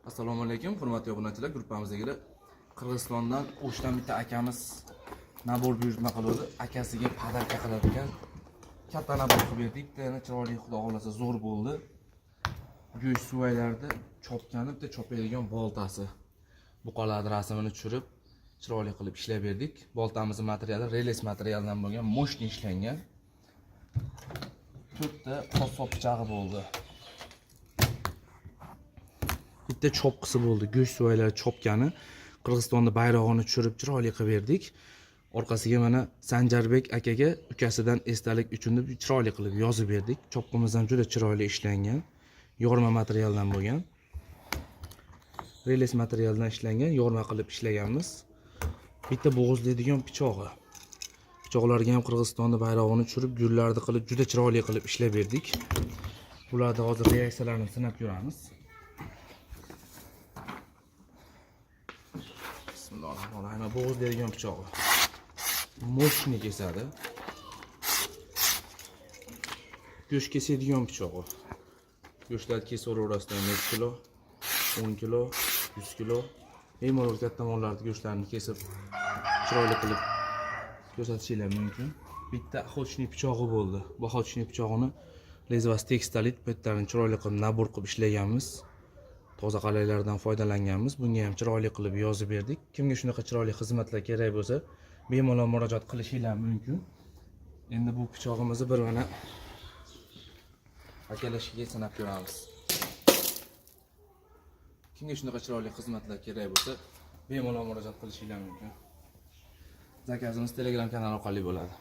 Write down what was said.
Assalomu alaykum, hurmatli obunachilar. Gruppamizdagilar Qirg'izistondan o'shdan bitta akamiz nabor buyurtma qildi. Akasiga podarka qiladi ekan. Katta nabor qilib berdik. Bittani chiroyli xudo xolasa zo'r bo'ldi. Go'sht suvaylarda chopgani bitta chopadigan boltasi. Buqalarni rasmini tushirib, chiroyli qilib ishlab berdik. Boltamizning materiali reles materialdan bo'lgan, mo'shni ishlangan. 4 ta qossob pichog'i bo'ldi. Bitta chopqisi bo'ldi. Go'sht suvaylar chopgani. Qirg'izistonda bayrog'ini tushirib chiroyli qilib berdik. Orqasiga mana Sanjarbek akaga ukasidan esdalik uchun deb chiroyli qilib yozib berdik. Chopqimiz ham juda chiroyli ishlangan. Yorma materialdan bo'lgan. Reles materialdan ishlangan, yorma qilib ishlaganmiz. Bitta bo'g'izlaydigan pichog'i. Pichoqlarga ham Qirg'izistonda bayrog'ini tushirib, gullarni qilib juda chiroyli qilib ishlab berdik. Bularni hozir reaksiyalarini sinab ko'ramiz. Bismillahirrohmanirrohim. Bo'g'izlaydigan pichog'i. Mo'shni kesadi. Go'sht kesadigan pichog'i. Go'shtlar kesaverasidan 1 kilo, 10 kilo, 100 kilo. Bemalol katta mollarni go'shtlarini kesib chiroyli qilib ko'rsatishingiz mumkin. Bitta xochni pichog'i bo'ldi. Bu xochni pichog'ini Lezvas Textilit betlarini chiroyli qilib nabor qilib ishlaganmiz. Toza qalaylardan foydalanganmiz. Bunga ham chiroyli qilib yozib berdik. Kimga shunaqa chiroyli xizmatlar kerak bo'lsa, bemalol murojaat qilishingiz mumkin. Endi bu pichog'imizni bir mana akalashiga sinab ko'ramiz. Kimga shunaqa chiroyli xizmatlar kerak bo'lsa, bemalol murojaat qilishingiz mumkin. Zakazimiz Telegram kanali orqali bo'ladi.